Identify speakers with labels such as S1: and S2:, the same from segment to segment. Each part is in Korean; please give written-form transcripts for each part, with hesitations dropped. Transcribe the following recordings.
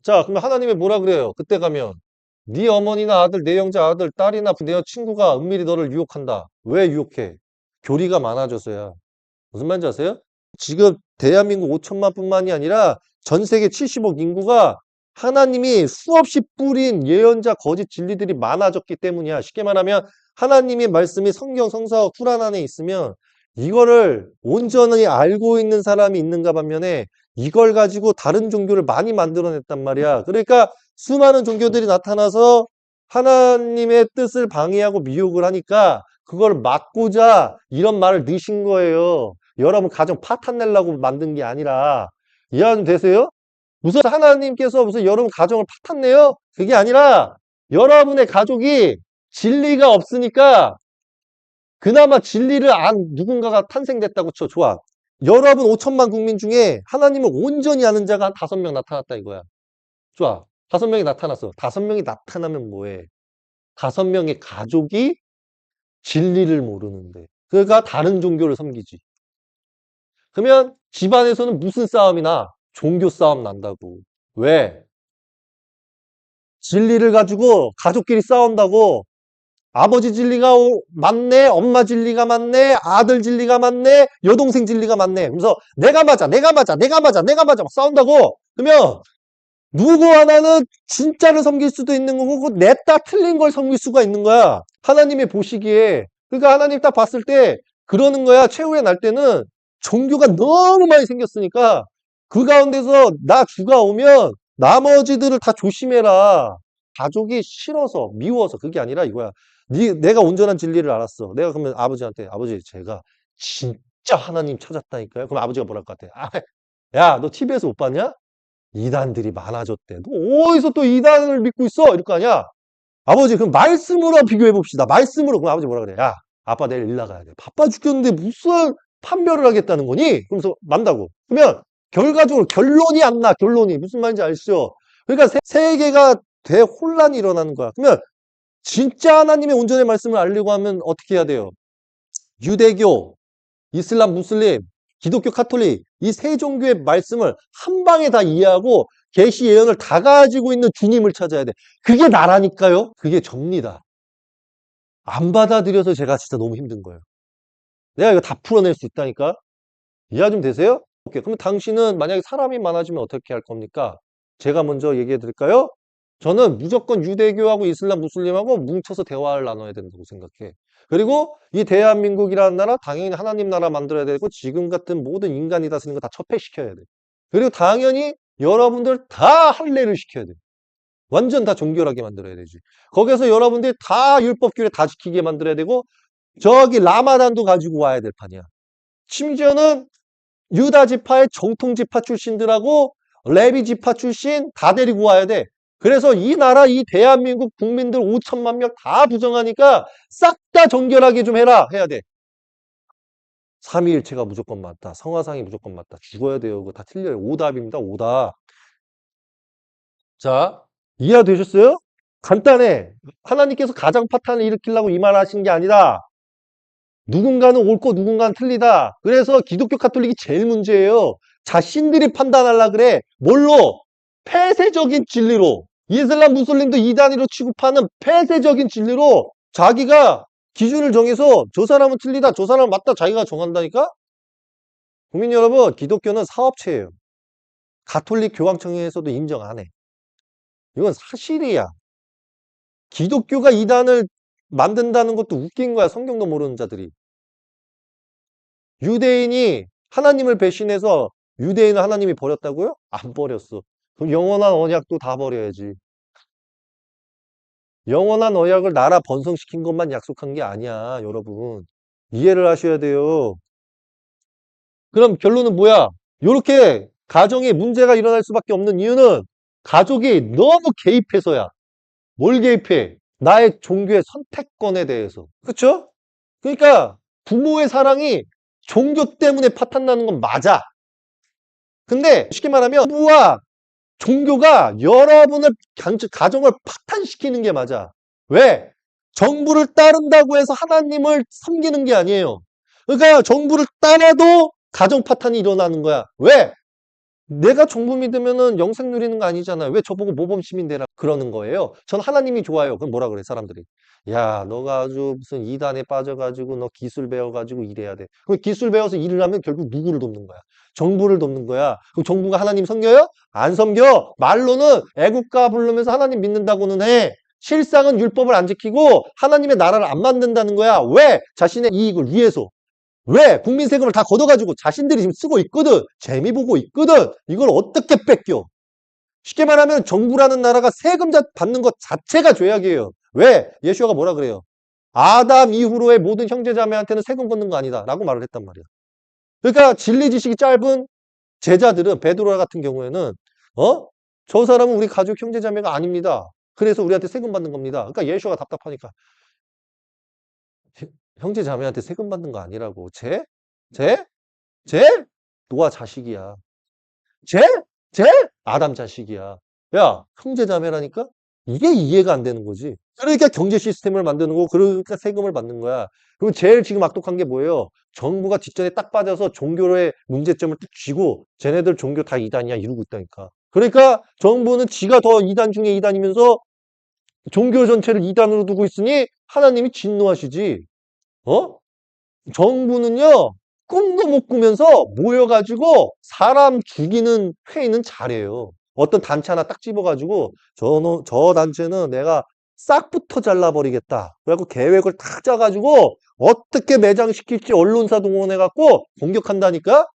S1: 자, 그러면 하나님이 뭐라 그래요? 그때 가면 네 어머니나 아들, 내 형제 아들, 딸이나 내 친구가 은밀히 너를 유혹한다. 왜 유혹해? 교리가 많아져서야. 무슨 말인지 아세요? 지금 대한민국 5천만 뿐만이 아니라 전 세계 70억 인구가 하나님이 수없이 뿌린 예언자 거짓 진리들이 많아졌기 때문이야. 쉽게 말하면 하나님의 말씀이 성경 성서 쿠란 안에 있으면 이거를 온전히 알고 있는 사람이 있는가 반면에 이걸 가지고 다른 종교를 많이 만들어냈단 말이야. 그러니까 수많은 종교들이 나타나서 하나님의 뜻을 방해하고 미혹을 하니까 그걸 막고자 이런 말을 넣으신 거예요. 여러분 가정 파탄 내려고 만든 게 아니라. 이해 좀 되세요? 무슨 하나님께서 무슨 여러분 가정을 파탄 내요? 그게 아니라 여러분의 가족이 진리가 없으니까 그나마 진리를 안 누군가가 탄생됐다고 쳐. 좋아. 여러분 5천만 국민 중에 하나님을 온전히 아는 자가 한 5명 나타났다 이거야. 좋아. 5명이 나타났어. 5명이 나타나면 뭐해? 5명의 가족이 진리를 모르는데. 그러니까 다른 종교를 섬기지. 그러면 집안에서는 무슨 싸움이 나? 종교 싸움 난다고. 왜? 진리를 가지고 가족끼리 싸운다고. 아버지 진리가 맞네, 엄마 진리가 맞네, 아들 진리가 맞네, 여동생 진리가 맞네. 그래서 내가 맞아, 내가 맞아, 내가 맞아, 내가 맞아 막 싸운다고. 그러면 누구 하나는 진짜를 섬길 수도 있는 거고 냈다 틀린 걸 섬길 수가 있는 거야. 하나님이 보시기에. 그러니까 하나님 딱 봤을 때 그러는 거야. 최후의 날 때는 종교가 너무 많이 생겼으니까 그 가운데서 나 주가 오면 나머지들을 다 조심해라. 가족이 싫어서 미워서 그게 아니라 이거야. 내가 온전한 진리를 알았어. 내가 그러면 아버지한테 아버지 제가 진짜 하나님 찾았다니까요. 그럼 아버지가 뭐랄 것 같아. 아, 야, 너 TV에서 못 봤냐? 이단들이 많아졌대. 너 어디서 또 이단을 믿고 있어? 이럴 거 아니야? 아버지, 그럼 말씀으로 비교해 봅시다. 말씀으로. 그럼 아버지 뭐라 그래? 야, 아빠 내일 일 나가야 돼. 바빠 죽겠는데 무슨 판별을 하겠다는 거니? 그러면서 만다고. 그러면 결과적으로 결론이 안 나. 결론이. 무슨 말인지 아시죠? 그러니까 세계가 대혼란이 일어나는 거야. 그러면 진짜 하나님의 온전의 말씀을 알려고 하면 어떻게 해야 돼요? 유대교, 이슬람, 무슬림, 기독교, 카톨릭 이 세 종교의 말씀을 한 방에 다 이해하고 계시 예언을 다 가지고 있는 주님을 찾아야 돼. 그게 나라니까요. 그게 접니다. 안 받아들여서 제가 진짜 너무 힘든 거예요. 내가 이거 다 풀어낼 수 있다니까. 이해 좀 되세요? 오케이. 그럼 당신은 만약에 사람이 많아지면 어떻게 할 겁니까? 제가 먼저 얘기해 드릴까요? 저는 무조건 유대교하고 이슬람, 무슬림하고 뭉쳐서 대화를 나눠야 된다고 생각해. 그리고 이 대한민국이라는 나라 당연히 하나님 나라 만들어야 되고 지금 같은 모든 인간이 다스리는 거 다 철폐시켜야 돼. 그리고 당연히 여러분들 다 할례를 시켜야 돼. 완전 다 정결하게 만들어야 되지. 거기서 여러분들이 다 율법규례 다 지키게 만들어야 되고 저기 라마단도 가지고 와야 될 판이야. 심지어는 유다 지파의 정통 지파 출신들하고 레비 지파 출신 다 데리고 와야 돼. 그래서 이 나라, 이 대한민국 국민들 5천만 명 다 부정하니까 싹 다 정결하게 좀 해라. 해야 돼. 삼위일체가 무조건 맞다. 성화상이 무조건 맞다. 죽어야 돼요. 그거 다 틀려요. 오답입니다. 오답. 자, 이해되셨어요? 간단해. 하나님께서 가장 파탄을 일으키려고 이 말 하신 게 아니라 누군가는 옳고 누군가는 틀리다. 그래서 기독교 카톨릭이 제일 문제예요. 자신들이 판단하려 그래. 뭘로? 폐쇄적인 진리로. 이슬람 무슬림도 이단위로 취급하는 폐쇄적인 진리로 자기가 기준을 정해서 저 사람은 틀리다, 저 사람은 맞다 자기가 정한다니까? 국민 여러분, 기독교는 사업체예요. 가톨릭 교황청에서도 인정 안 해. 이건 사실이야. 기독교가 이단을 만든다는 것도 웃긴 거야. 성경도 모르는 자들이. 유대인이 하나님을 배신해서 유대인을 하나님이 버렸다고요? 안 버렸어. 그럼 영원한 언약도 다 버려야지. 영원한 언약을 나라 번성시킨 것만 약속한 게 아니야, 여러분. 이해를 하셔야 돼요. 그럼 결론은 뭐야? 이렇게 가정에 문제가 일어날 수밖에 없는 이유는 가족이 너무 개입해서야. 뭘 개입해? 나의 종교의 선택권에 대해서. 그렇죠? 그러니까 부모의 사랑이 종교 때문에 파탄나는 건 맞아. 근데 쉽게 말하면 부와 종교가 여러분을 가정을 파탄시키는 게 맞아. 왜? 정부를 따른다고 해서 하나님을 섬기는 게 아니에요. 그러니까 정부를 따라도 가정 파탄이 일어나는 거야. 왜? 내가 정부 믿으면은 영생 누리는 거 아니잖아요. 왜 저보고 모범 시민 되라 그러는 거예요. 전 하나님이 좋아요. 그럼 뭐라 그래, 사람들이. 야, 너가 아주 무슨 이단에 빠져가지고 너 기술 배워가지고 일해야 돼. 그럼 기술 배워서 일을 하면 결국 누구를 돕는 거야? 정부를 돕는 거야. 그럼 정부가 하나님 섬겨요? 안 섬겨. 말로는 애국가 부르면서 하나님 믿는다고는 해. 실상은 율법을 안 지키고 하나님의 나라를 안 만든다는 거야. 왜? 자신의 이익을 위해서. 왜? 국민 세금을 다 걷어가지고 자신들이 지금 쓰고 있거든. 재미 보고 있거든. 이걸 어떻게 뺏겨? 쉽게 말하면 정부라는 나라가 세금 받는 것 자체가 죄악이에요. 왜? 예수가 뭐라 그래요? 아담 이후로의 모든 형제자매한테는 세금 걷는 거 아니다. 라고 말을 했단 말이야. 그러니까 진리 지식이 짧은 제자들은 베드로 같은 경우에는 어? 저 사람은 우리 가족 형제자매가 아닙니다. 그래서 우리한테 세금 받는 겁니다. 그러니까 예수가 답답하니까 형제 자매한테 세금 받는 거 아니라고. 쟤? 쟤? 노아 자식이야. 쟤? 쟤? 아담 자식이야. 야, 형제 자매라니까? 이게 이해가 안 되는 거지. 그러니까 경제 시스템을 만드는 거고, 그러니까 세금을 받는 거야. 그리고 제일 지금 악독한 게 뭐예요? 정부가 뒷전에 딱 빠져서 종교의 문제점을 딱 쥐고, 쟤네들 종교 다 이단이야 이러고 있다니까. 그러니까 정부는 지가 더 이단 중에 이단이면서 종교 전체를 이단으로 두고 있으니 하나님이 진노하시지. 어? 정부는요, 꿈도 못 꾸면서 모여가지고 사람 죽이는 회의는 잘해요. 어떤 단체 하나 딱 집어가지고 저 단체는 내가 싹부터 잘라버리겠다. 그래갖고 계획을 딱 짜가지고 어떻게 매장시킬지 언론사 동원해갖고 공격한다니까?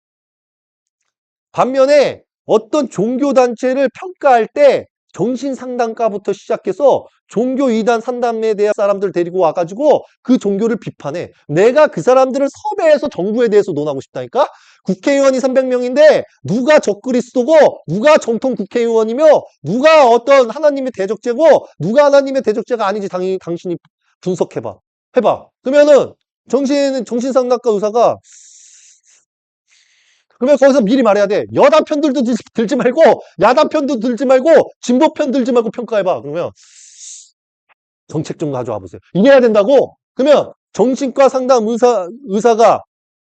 S1: 반면에 어떤 종교단체를 평가할 때 정신상담가부터 시작해서 종교 이단 상담에 대한 사람들 데리고 와가지고 그 종교를 비판해. 내가 그 사람들을 섭외해서 정부에 대해서 논하고 싶다니까? 국회의원이 300명인데 누가 적그리스도고 누가 정통 국회의원이며 누가 어떤 하나님의 대적죄고 누가 하나님의 대적죄가 아닌지 당신이 분석해봐. 해봐. 그러면은 정신상담가 의사가 그러면 거기서 미리 말해야 돼. 여당 편들도 들지 말고, 야당 편도 들지 말고, 진보 편 들지 말고 평가해봐. 그러면 정책 좀 가져와 보세요. 이래야 된다고? 그러면 정신과 상담 의사가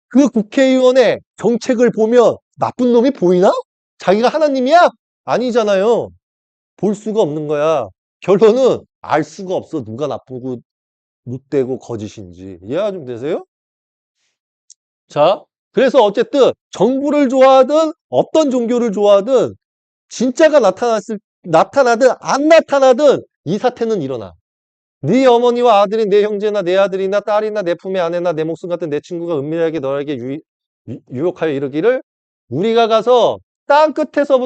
S1: 그 국회의원의 정책을 보면 나쁜 놈이 보이나? 자기가 하나님이야? 아니잖아요. 볼 수가 없는 거야. 결론은 알 수가 없어. 누가 나쁘고, 못되고, 거짓인지. 이해가 좀 되세요? 자, 그래서 어쨌든 정부를 좋아하든 어떤 종교를 좋아하든 진짜가 나타나든 안 나타나든 이 사태는 일어나. 네 어머니와 아들이 내 형제나 내 아들이나 딸이나 내 품의 아내나 내 목숨 같은 내 친구가 은밀하게 너에게 유혹하여 이르기를 우리가 가서 땅 끝에서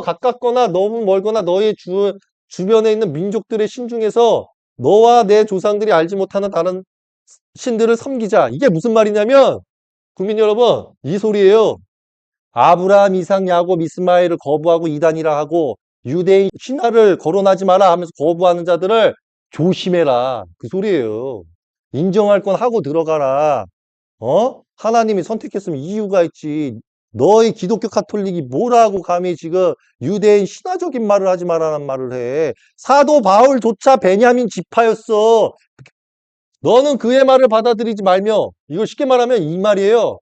S1: 가깝거나 너무 멀거나 너의 주변에 있는 민족들의 신 중에서 너와 내 조상들이 알지 못하는 다른 신들을 섬기자. 이게 무슨 말이냐면 국민 여러분, 이 소리예요. 아브라함, 이삭, 야곱, 이스마엘을 거부하고 이단이라 하고 유대인 신화를 거론하지 마라 하면서 거부하는 자들을 조심해라. 그 소리예요. 인정할 건 하고 들어가라. 하나님이 선택했으면 이유가 있지. 너희 기독교 카톨릭이 뭐라고 감히 지금 유대인 신화적인 말을 하지 말라는 말을 해. 사도 바울조차 베냐민 지파였어. 너는 그의 말을 받아들이지 말며 이걸 쉽게 말하면 이 말이에요.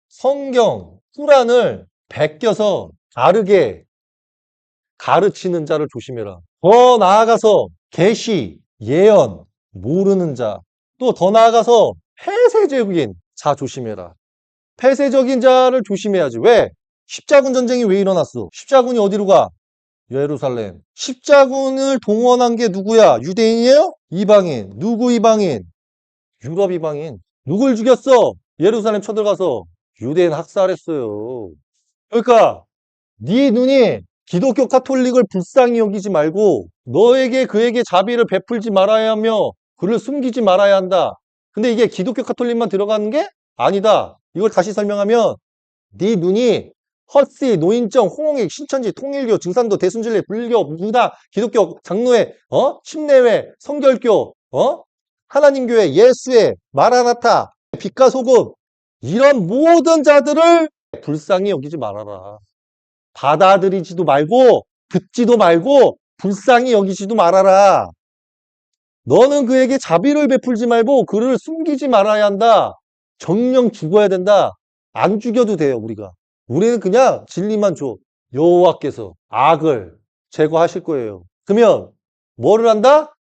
S1: 성경, 꾸란을 베껴서 다르게 가르치는 자를 조심해라. 더 나아가서 계시, 예언, 모르는 자, 또 더 나아가서 폐쇄적인 자 조심해라. 폐쇄적인 자를 조심해야지. 왜? 십자군 전쟁이 왜 일어났어? 십자군이 어디로 가? 예루살렘. 십자군을 동원한 게 누구야? 유대인이에요? 이방인. 누구 이방인? 유럽 이방인. 누굴 죽였어? 예루살렘 쳐들어가서 유대인 학살했어요. 그러니까 네 눈이 기독교 카톨릭을 불쌍히 여기지 말고 너에게 그에게 자비를 베풀지 말아야 하며 그를 숨기지 말아야 한다. 근데 이게 기독교 카톨릭만 들어가는 게 아니다. 이걸 다시 설명하면 네 눈이 헛씨, 노인정, 홍익, 신천지, 통일교, 증산도, 대순진리, 불교, 무당, 기독교, 장로회, 침례회, 성결교, 하나님교회, 예수회, 마라나타, 빛과 소금 이런 모든 자들을 불쌍히 여기지 말아라. 받아들이지도 말고 듣지도 말고 불쌍히 여기지도 말아라. 너는 그에게 자비를 베풀지 말고 그를 숨기지 말아야 한다. 정령 죽어야 된다. 안 죽여도 돼요, 우리가. 우리는 그냥 진리만 줘. 여호와께서 악을 제거하실 거예요. 그러면 뭐를 한다?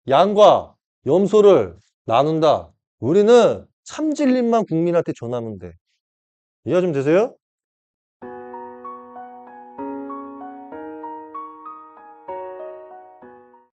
S1: 양과 염소를 나눈다. 우리는 참 진리만 국민한테 전하면 돼. 이해 좀 되세요?